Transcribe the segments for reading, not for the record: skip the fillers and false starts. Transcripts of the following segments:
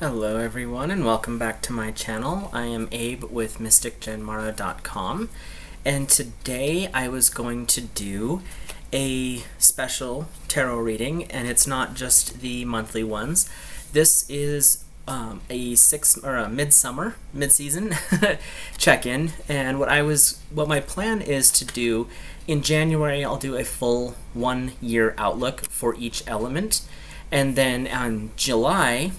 Hello everyone and welcome back to my channel. I am Abe with MysticJenMara.com, and today I was going to do a special tarot reading, and it's not just the monthly ones. This is a midsummer, mid-season check-in, and what my plan is to do in January, I'll do a full 1 year outlook for each element, and then on July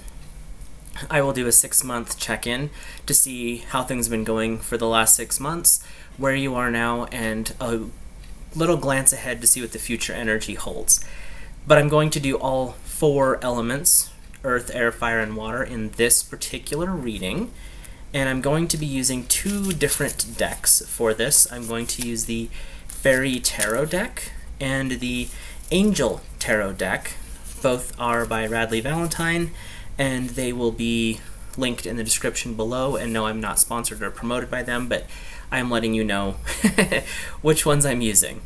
I will do a 6-month check-in to see how things have been going for the last 6 months, where you are now, and a little glance ahead to see what the future energy holds. But I'm going to do all 4 elements, earth, air, fire, and water, in this particular reading. And I'm going to be using 2 different decks for this. I'm going to use the Fairy Tarot deck and the Angel Tarot deck. Both are by Radleigh Valentine, and they will be linked in the description below. And no, I'm not sponsored or promoted by them, but I'm letting you know which ones I'm using.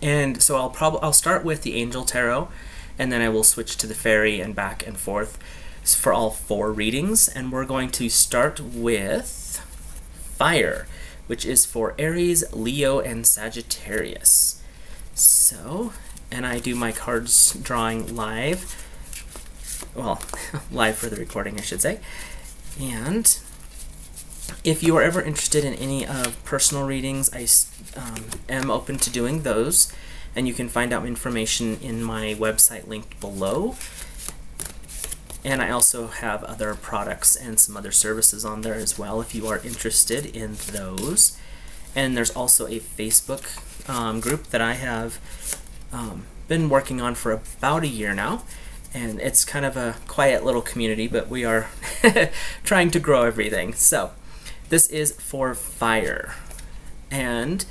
And so I'll start with the Angel Tarot, and then I will switch to the Fairy and back and forth for all 4 readings. And we're going to start with Fire, which is for Aries, Leo, and Sagittarius. So, and I do my cards drawing live. Well, live for the recording, I should say. And if you are ever interested in any of personal readings, I am open to doing those, and you can find out information in my website linked below. And I also have other products and some other services on there as well if you are interested in those. And there's also a Facebook group that I have been working on for about a year now. And it's kind of a quiet little community, but we are trying to grow everything. So this is for Fire. And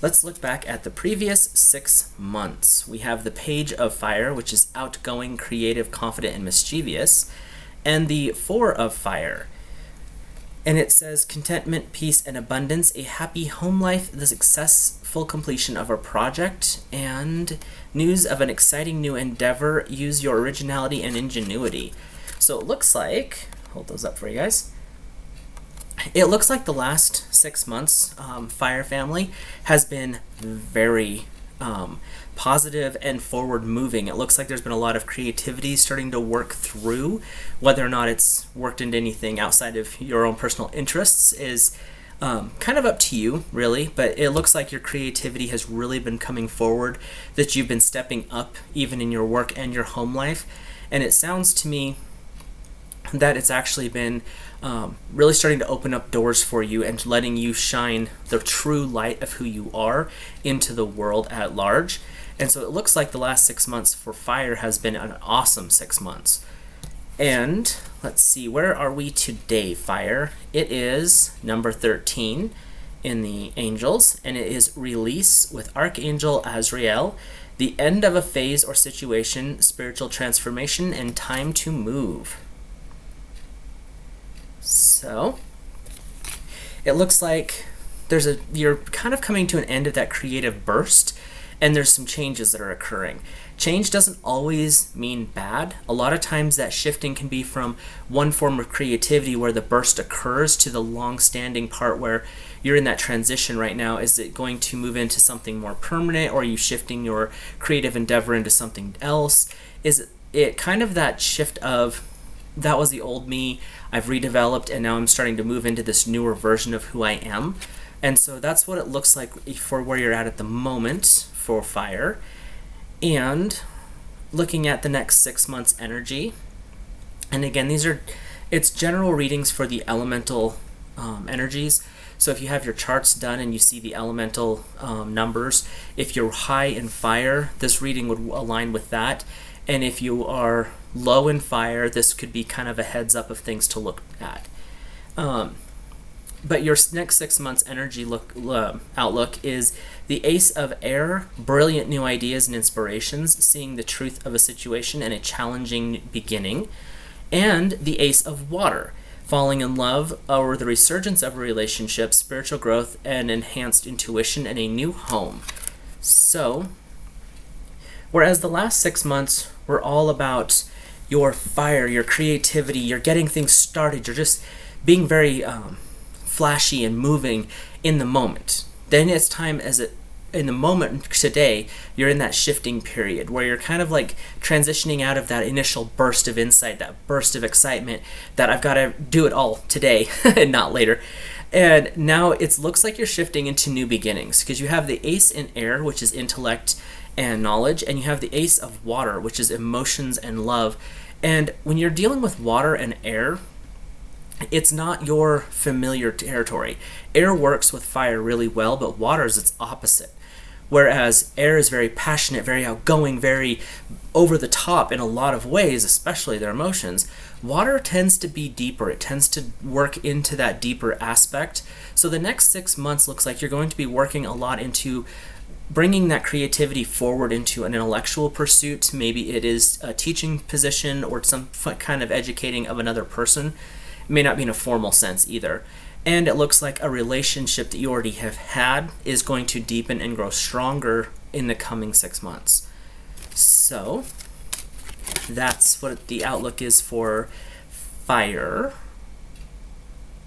let's look back at the previous 6 months. We have the Page of Fire, which is outgoing, creative, confident, and mischievous. And the Four of Fire. And it says contentment, peace, and abundance, a happy home life, the successful completion of a project, and news of an exciting new endeavor. Use your originality and ingenuity. So it looks like, hold those up for you guys. It looks like the last 6 months, Fire family, has been very positive and forward moving. It looks like there's been a lot of creativity starting to work through. Whether or not it's worked into anything outside of your own personal interests is kind of up to you, really, but it looks like your creativity has really been coming forward, that you've been stepping up even in your work and your home life. And it sounds to me that it's actually been really starting to open up doors for you and letting you shine the true light of who you are into the world at large. And so it looks like the last 6 months for Fire has been an awesome 6 months. And let's see, where are we today, Fire? It is number 13 in the Angels, and it is Release with Archangel Azrael, the end of a phase or situation, spiritual transformation, and time to move. So it looks like you're kind of coming to an end of that creative burst, and there's some changes that are occurring. Change doesn't always mean bad. A lot of times that shifting can be from one form of creativity where the burst occurs to the long-standing part where you're in that transition right now. Is it going to move into something more permanent, or are you shifting your creative endeavor into something else? Is it kind of that shift of, that was the old me, I've redeveloped, and now I'm starting to move into this newer version of who I am? And so that's what it looks like for where you're at the moment for Fire. And looking at the next 6 months energy, and again, it's general readings for the elemental energies. So if you have your charts done and you see the elemental numbers, if you're high in Fire, this reading would align with that. And if you are low in Fire, this could be kind of a heads up of things to look at. But your next 6 months energy outlook is the Ace of Air, brilliant new ideas and inspirations, seeing the truth of a situation and a challenging beginning. And the Ace of Water, falling in love or the resurgence of a relationship, spiritual growth, and enhanced intuition, and a new home. So, whereas the last 6 months were all about your fire, your creativity, you're getting things started, you're just being very flashy and moving in the moment. Then it's time in the moment today, you're in that shifting period where you're kind of like transitioning out of that initial burst of insight, that burst of excitement that I've got to do it all today and not later. And now it looks like you're shifting into new beginnings, because you have the ace in air, which is intellect and knowledge, and you have the ace of water, which is emotions and love. And when you're dealing with water and air, it's not your familiar territory. Air works with fire really well, but water is its opposite. Whereas air is very passionate, very outgoing, very over the top in a lot of ways, especially their emotions. Water tends to be deeper. It tends to work into that deeper aspect. So the next 6 months looks like you're going to be working a lot into bringing that creativity forward into an intellectual pursuit. Maybe it is a teaching position or some kind of educating of another person. It may not be in a formal sense either. And it looks like a relationship that you already have had is going to deepen and grow stronger in the coming 6 months. So that's what the outlook is for fire.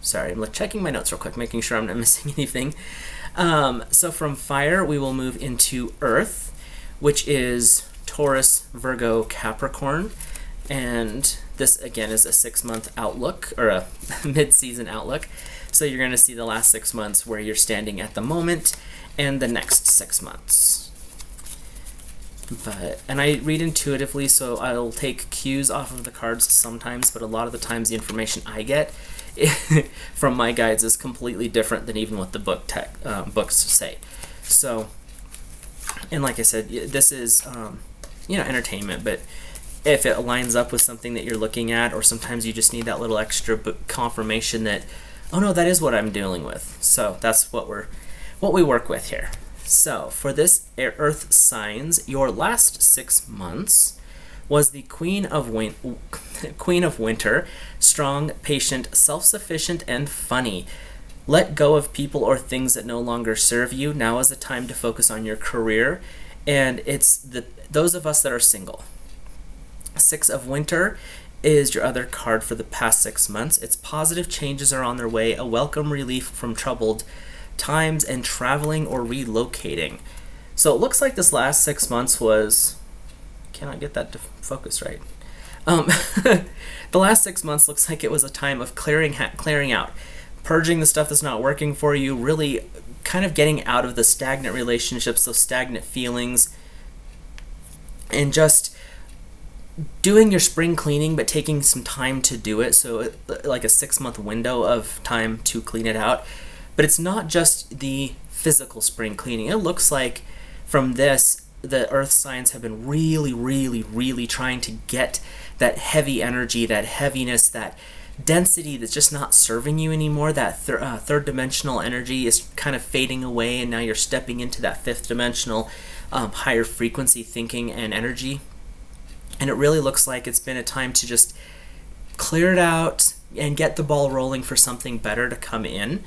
Sorry, I'm checking my notes real quick, making sure I'm not missing anything. So from fire, we will move into earth, which is Taurus, Virgo, Capricorn. And this, again, is a 6-month outlook, or a mid-season outlook. So you're going to see the last 6 months where you're standing at the moment and the next 6 months. And I read intuitively, so I'll take cues off of the cards sometimes, but a lot of the times the information I get from my guides is completely different than even what the books say. So, and like I said, this is entertainment, but if it lines up with something that you're looking at, or sometimes you just need that little extra confirmation that, oh no, that is what I'm dealing with. So that's what we work with here. So for this earth signs, your last 6 months was the Queen of Winter, strong, patient, self-sufficient, and funny. Let go of people or things that no longer serve you. Now is the time to focus on your career, and it's those of us that are single. Six of Winter is your other card for the past 6 months. Its positive changes are on their way, a welcome relief from troubled times, and traveling or relocating. So it looks like this last 6 months was, cannot get that to focus right. The last 6 months looks like it was a time of clearing out, purging the stuff that's not working for you, really kind of getting out of the stagnant relationships, those stagnant feelings, and just doing your spring cleaning, but taking some time to do it. So like a 6-month window of time to clean it out. But it's not just the physical spring cleaning. It looks like from this, the earth signs have been really, really, really trying to get that heavy energy, that heaviness, that density that's just not serving you anymore. That third dimensional energy is kind of fading away, and now you're stepping into that fifth dimensional higher frequency thinking and energy. And it really looks like it's been a time to just clear it out and get the ball rolling for something better to come in.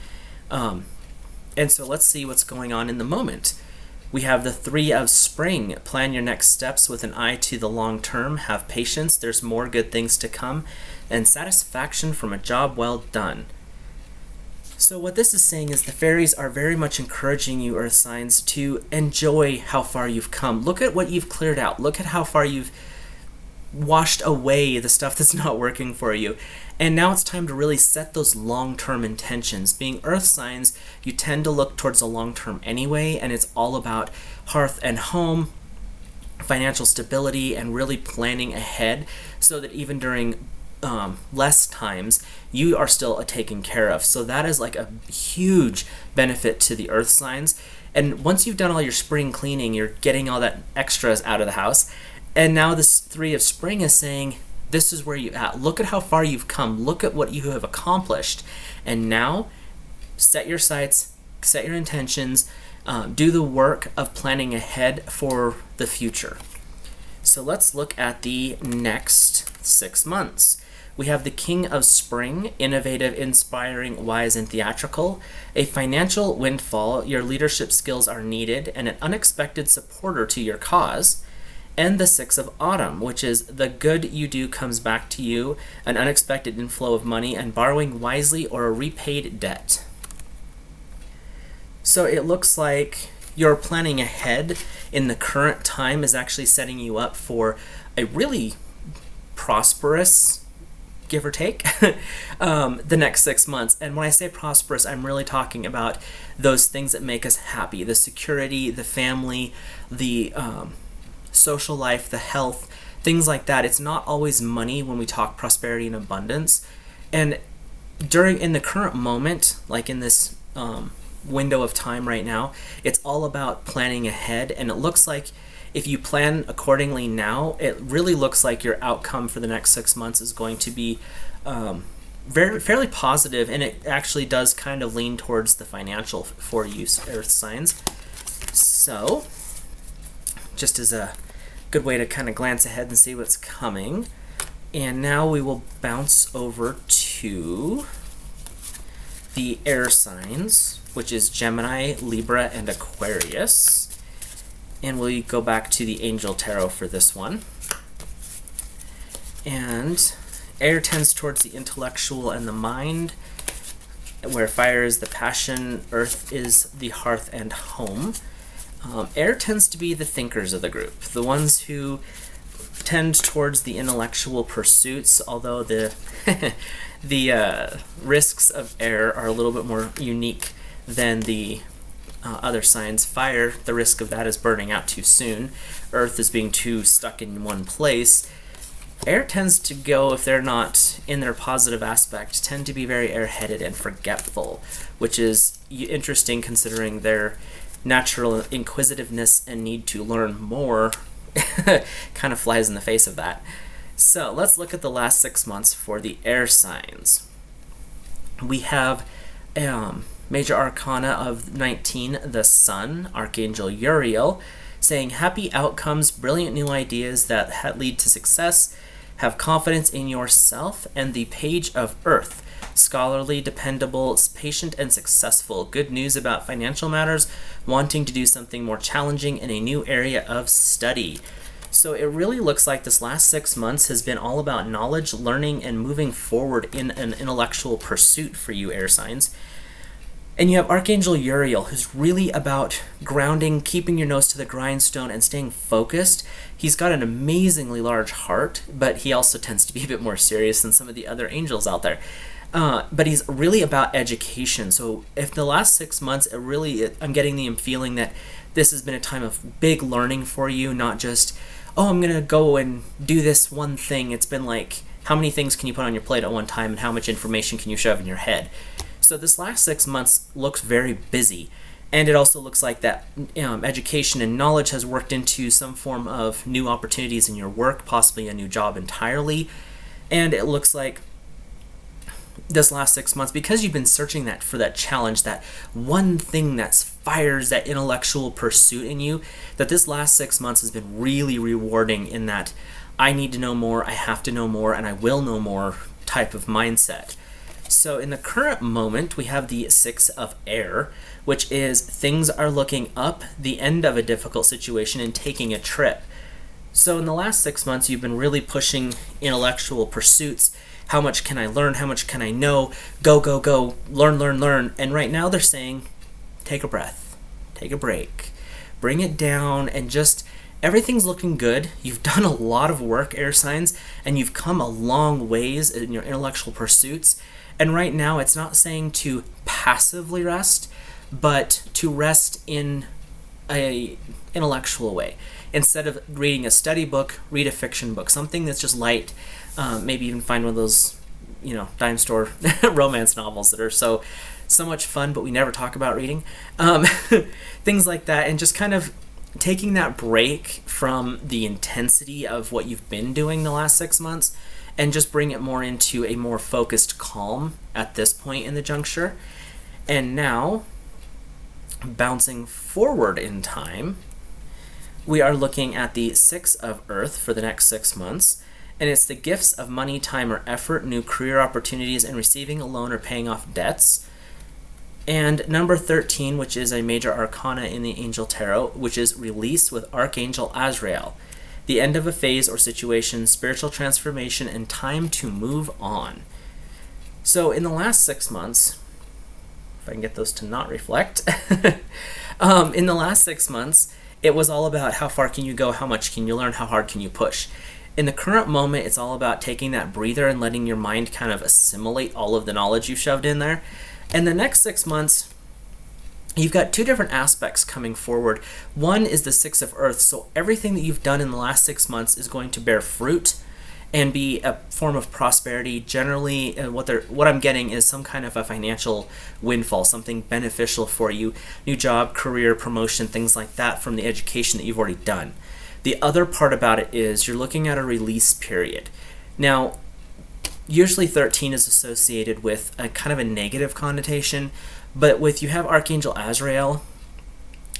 And so let's see what's going on in the moment. We have the Three of Spring. Plan your next steps with an eye to the long term. Have patience. There's more good things to come. And satisfaction from a job well done. So what this is saying is the fairies are very much encouraging you, earth signs, to enjoy how far you've come. Look at what you've cleared out. Look at how far you've washed away the stuff that's not working for you. And now it's time to really set those long-term intentions. Being earth signs, you tend to look towards the long term anyway, and it's all about hearth and home, financial stability, and really planning ahead so that even during less times, you are still taken care of. So that is like a huge benefit to the earth signs. And once you've done all your spring cleaning, you're getting all that extras out of the house. And now this Three of Spring is saying, this is where you're at. Look at how far you've come. Look at what you have accomplished. And now, set your sights, set your intentions, do the work of planning ahead for the future. So let's look at the next 6 months. We have the King of Spring, innovative, inspiring, wise, and theatrical. A financial windfall, your leadership skills are needed, and an unexpected supporter to your cause. and the Six of Autumn, which is the good you do comes back to you, an unexpected inflow of money, and borrowing wisely or a repaid debt. So it looks like your planning ahead in the current time is actually setting you up for a really prosperous, give or take, the next 6 months. And when I say prosperous, I'm really talking about those things that make us happy: the security, the family, the social life, the health, things like that. It's not always money when we talk prosperity and abundance. And in the current moment, like in this window of time right now, it's all about planning ahead. And it looks like if you plan accordingly now, it really looks like your outcome for the next 6 months is going to be fairly positive, and it actually does kind of lean towards the financial for you, Earth signs. So just as a good way to kind of glance ahead and see what's coming. And now we will bounce over to the air signs, which is Gemini, Libra, and Aquarius. And we'll go back to the Angel Tarot for this one. And air tends towards the intellectual and the mind, where fire is the passion, earth is the hearth and home. Air tends to be the thinkers of the group, the ones who tend towards the intellectual pursuits, although the risks of air are a little bit more unique than the other signs. Fire, the risk of that is burning out too soon. Earth is being too stuck in one place. Air tends to go, if they're not in their positive aspect, tend to be very airheaded and forgetful, which is interesting considering their natural inquisitiveness and need to learn more kind of flies in the face of that. So let's look at the last 6 months for the air signs. We have Major Arcana of 19, the Sun, Archangel Uriel, saying happy outcomes, brilliant new ideas that lead to success, have confidence in yourself, and the Page of Earth, scholarly, dependable, patient, and successful. Good news about financial matters, wanting to do something more challenging in a new area of study. So it really looks like this last 6 months has been all about knowledge, learning, and moving forward in an intellectual pursuit for you air signs. And you have Archangel Uriel, who's really about grounding, keeping your nose to the grindstone, and staying focused. He's got an amazingly large heart, but he also tends to be a bit more serious than some of the other angels out there. But he's really about education. So if the last 6 months, I'm getting the feeling that this has been a time of big learning for you, not just, oh, I'm going to go and do this one thing. It's been like, how many things can you put on your plate at one time, and how much information can you shove in your head? So this last 6 months looks very busy, and it also looks like that education and knowledge has worked into some form of new opportunities in your work, possibly a new job entirely. And it looks like this last 6 months, because you've been searching for that challenge, that one thing that fires that intellectual pursuit in you, that this last 6 months has been really rewarding in that I need to know more, I have to know more, and I will know more type of mindset. So in the current moment, we have the Six of Air, which is things are looking up, the end of a difficult situation, and taking a trip. So in the last 6 months, you've been really pushing intellectual pursuits. How much can I learn? How much can I know? Go, go, go. Learn, learn, learn. And right now they're saying, take a breath. Take a break. Bring it down, and just everything's looking good. You've done a lot of work, air signs, and you've come a long ways in your intellectual pursuits. And right now, it's not saying to passively rest, but to rest in a intellectual way. Instead of reading a study book, read a fiction book, something that's just light. Maybe even find one of those, dime store romance novels that are so much fun, but we never talk about reading. Things like that, and just kind of taking that break from the intensity of what you've been doing the last 6 months, and just bring it more into a more focused calm at this point in the juncture. And now, bouncing forward in time, we are looking at the Six of Earth for the next 6 months, and it's the gifts of money, time, or effort, new career opportunities, and receiving a loan or paying off debts. And number 13, which is a major arcana in the Angel Tarot, which is release with Archangel Azrael. the end of a phase or situation, spiritual transformation, and time to move on. So in the last 6 months, if I can get those to not reflect, in the last 6 months, it was all about how far can you go, how much can you learn, how hard can you push. In the current moment, it's all about taking that breather and letting your mind kind of assimilate all of the knowledge you shoved in there. And the next 6 months, you've got two different aspects coming forward. One is the Six of Earth, so everything that you've done in the last 6 months is going to bear fruit and be a form of prosperity. Generally, what I'm getting is some kind of a financial windfall, something beneficial for you, new job, career, promotion, things like that from the education that you've already done. The other part about it is you're looking at a release period. Now, usually 13 is associated with a kind of a negative connotation, but with you have Archangel Azrael,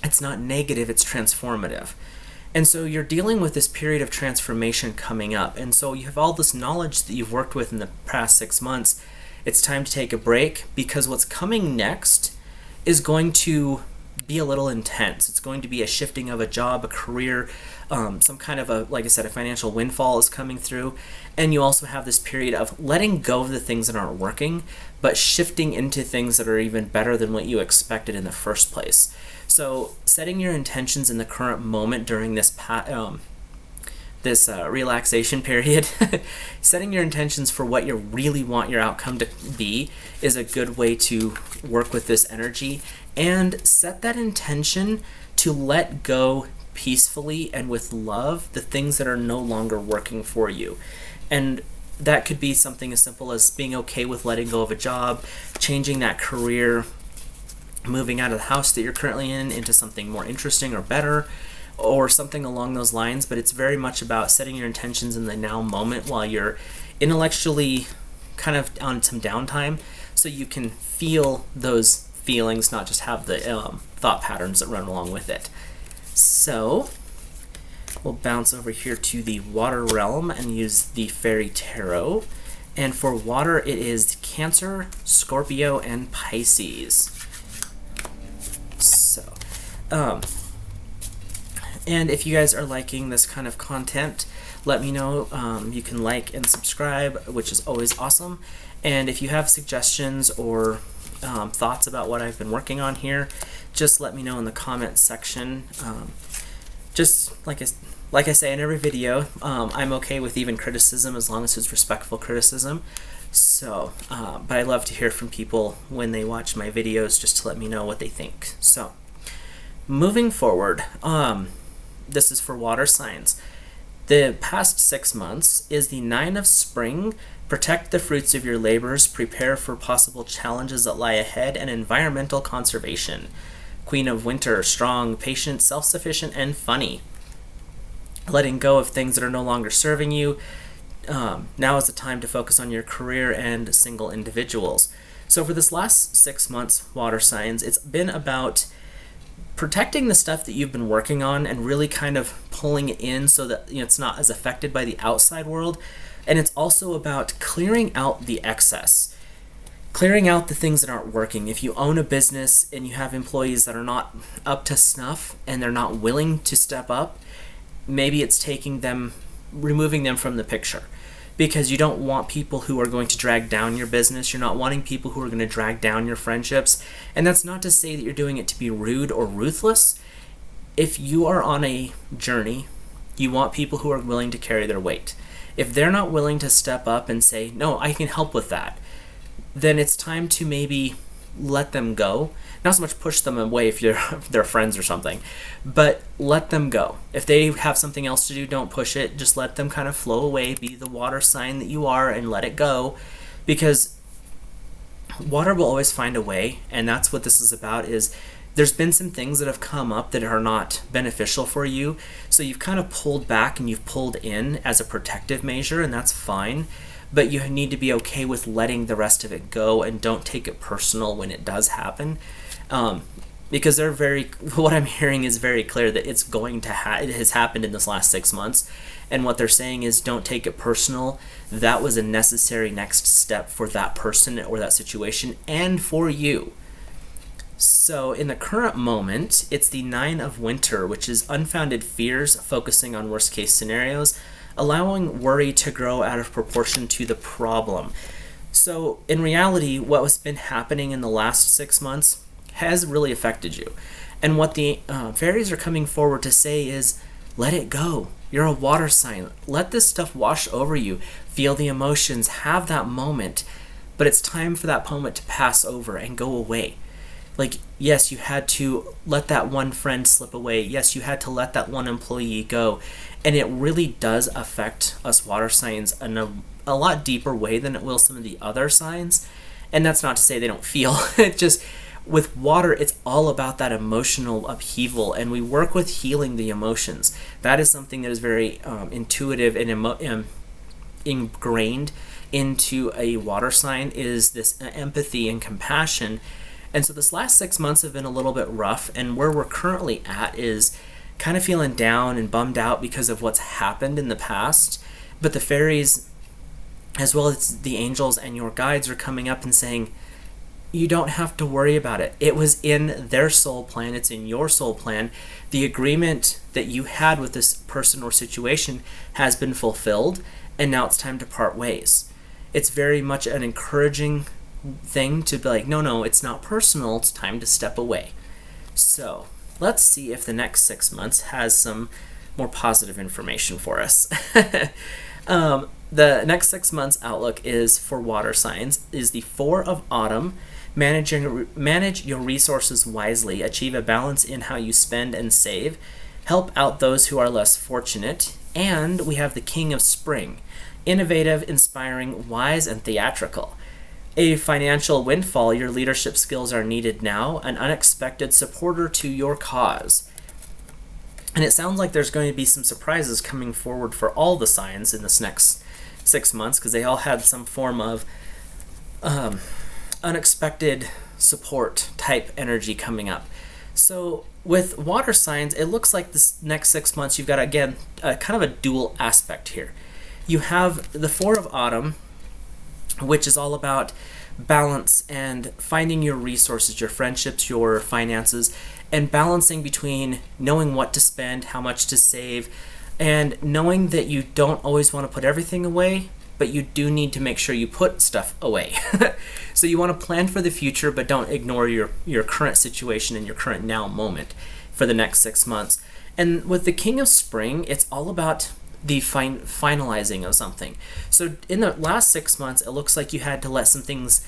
it's not negative, it's transformative. And so you're dealing with this period of transformation coming up. And so you have all this knowledge that you've worked with in the past 6 months. It's time to take a break, because what's coming next is going to be a little intense. It's going to be a shifting of a job, a career, some kind of like I said, a financial windfall is coming through. And you also have this period of letting go of the things that aren't working, but shifting into things that are even better than what you expected in the first place. So setting your intentions in the current moment during this relaxation period, setting your intentions for what you really want your outcome to be is a good way to work with this energy, and set that intention to let go peacefully and with love the things that are no longer working for you. And that could be something as simple as being okay with letting go of a job, changing that career, moving out of the house that you're currently in into something more interesting or better, or something along those lines. But it's very much about setting your intentions in the now moment while you're intellectually kind of on some downtime, so you can feel those feelings, not just have the thought patterns that run along with it. So we'll bounce over here to the water realm and use the Fairy Tarot. And for water, it is Cancer, Scorpio, and Pisces. So, and if you guys are liking this kind of content, let me know. You can like and subscribe, which is always awesome. And if you have suggestions or thoughts about what I've been working on here, just let me know in the comments section. Just like I say in every video, I'm okay with even criticism as long as it's respectful criticism. So, but I love to hear from people when they watch my videos, just to let me know what they think. So, moving forward, this is for water signs. The past 6 months is the Nine of Spring. Protect the fruits of your labors, prepare for possible challenges that lie ahead, and environmental conservation. Queen of Winter, strong, patient, self-sufficient, and funny. Letting go of things that are no longer serving you. Now is the time to focus on your career and single individuals. So for this last 6 months, water signs, it's been about protecting the stuff that you've been working on and really kind of pulling it in so that it's not as affected by the outside world. And it's also about clearing out the excess, clearing out the things that aren't working. If you own a business and you have employees that are not up to snuff and they're not willing to step up, maybe it's removing them from the picture, because you don't want people who are going to drag down your business. You're not wanting people who are going to drag down your friendships. And that's not to say that you're doing it to be rude or ruthless. If you are on a journey, you want people who are willing to carry their weight. If they're not willing to step up and say, no, I can help with that, then it's time to maybe let them go. Not so much push them away if they're friends or something, but let them go. If they have something else to do, don't push it. Just let them kind of flow away, be the water sign that you are, and let it go, because water will always find a way. And that's what this is about. Is there's been some things that have come up that are not beneficial for you, so you've kind of pulled back and you've pulled in as a protective measure, and that's fine. But you need to be okay with letting the rest of it go, and don't take it personal when it does happen. Because what I'm hearing is very clear that it's going to it has happened in this last 6 months, and what they're saying is don't take it personal. That was a necessary next step for that person or that situation and for you. So in the current moment, it's the Nine of Winter, which is unfounded fears focusing on worst case scenarios, allowing worry to grow out of proportion to the problem. So in reality, what has been happening in the last 6 months has really affected you. And what the fairies are coming forward to say is, let it go. You're a water sign. Let this stuff wash over you. Feel the emotions, have that moment. But it's time for that moment to pass over and go away. Like, yes, you had to let that one friend slip away. Yes, you had to let that one employee go. And it really does affect us water signs in a lot deeper way than it will some of the other signs. And that's not to say they don't feel. It just, with water, it's all about that emotional upheaval. And we work with healing the emotions. That is something that is very intuitive and ingrained into a water sign, is this empathy and compassion. And so this last 6 months have been a little bit rough, and where we're currently at is kind of feeling down and bummed out because of what's happened in the past. But the fairies, as well as the angels and your guides, are coming up and saying, you don't have to worry about it. It was in their soul plan. It's in your soul plan. The agreement that you had with this person or situation has been fulfilled, and now it's time to part ways. It's very much an encouraging thing to be like, no, it's not personal. It's time to step away. So let's see if the next 6 months has some more positive information for us. The next 6 months outlook is for water signs is the Four of Autumn. Manage your resources wisely. Achieve a balance in how you spend and save. Help out those who are less fortunate. And we have the King of Spring. Innovative, inspiring, wise, and theatrical. A financial windfall. Your leadership skills are needed now. An unexpected supporter to your cause. And it sounds like there's going to be some surprises coming forward for all the signs in this next 6 months, because they all had some form of unexpected support type energy coming up. So with water signs, it looks like this next 6 months you've got, again, kind of a dual aspect here. You have the Four of Autumn, which is all about balance and finding your resources, your friendships, your finances, and balancing between knowing what to spend, how much to save, and knowing that you don't always want to put everything away, but you do need to make sure you put stuff away. So you want to plan for the future, but don't ignore your current situation and your current now moment for the next 6 months. And with the King of Spring, it's all about the finalizing of something. So in the last 6 months, it looks like you had to let some things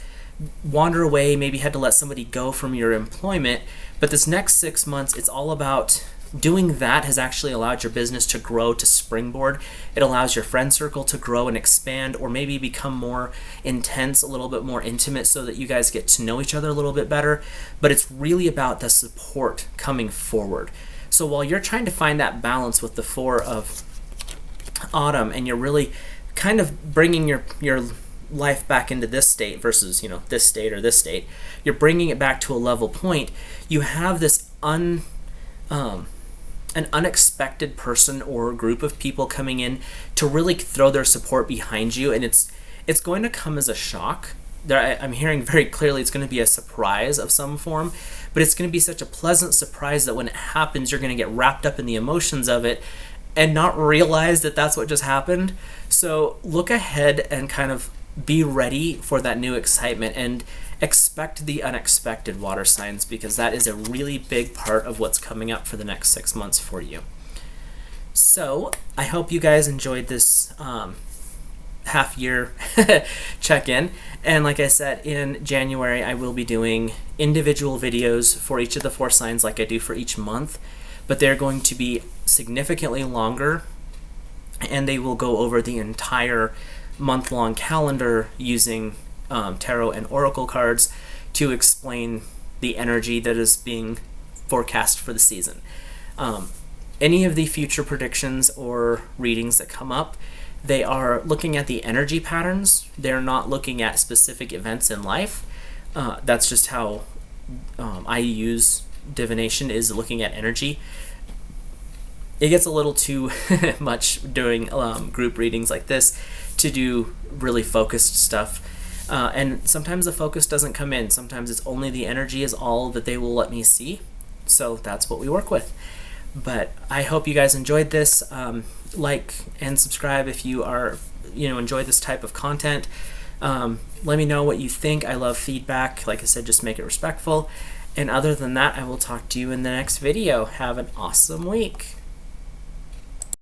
wander away, maybe had to let somebody go from your employment, but this next 6 months, it's all about doing that has actually allowed your business to grow, to springboard. It allows your friend circle to grow and expand, or maybe become more intense, a little bit more intimate, so that you guys get to know each other a little bit better. But it's really about the support coming forward. So while you're trying to find that balance with the Four of Autumn, and you're really kind of bringing your life back into this state versus, this state or this state, you're bringing it back to a level point. You have this an unexpected person or group of people coming in to really throw their support behind you, and it's going to come as a shock. I'm hearing very clearly it's going to be a surprise of some form, but it's going to be such a pleasant surprise that when it happens, you're going to get wrapped up in the emotions of it and not realize that that's what just happened. So look ahead and kind of be ready for that new excitement, and expect the unexpected, water signs, because that is a really big part of what's coming up for the next 6 months for you. So I hope you guys enjoyed this half-year check-in. And like I said, in January, I will be doing individual videos for each of the 4 signs like I do for each month, but they're going to be significantly longer, and they will go over the entire month-long calendar using tarot and oracle cards to explain the energy that is being forecast for the season. Any of the future predictions or readings that come up, they are looking at the energy patterns. They're not looking at specific events in life. That's just how I use divination, is looking at energy. It gets a little too much during group readings like this to do really focused stuff. And sometimes the focus doesn't come in. Sometimes it's only the energy is all that they will let me see. So that's what we work with. But I hope you guys enjoyed this. Like and subscribe if you are, enjoy this type of content. Let me know what you think. I love feedback. Like I said, just make it respectful. And other than that, I will talk to you in the next video. Have an awesome week.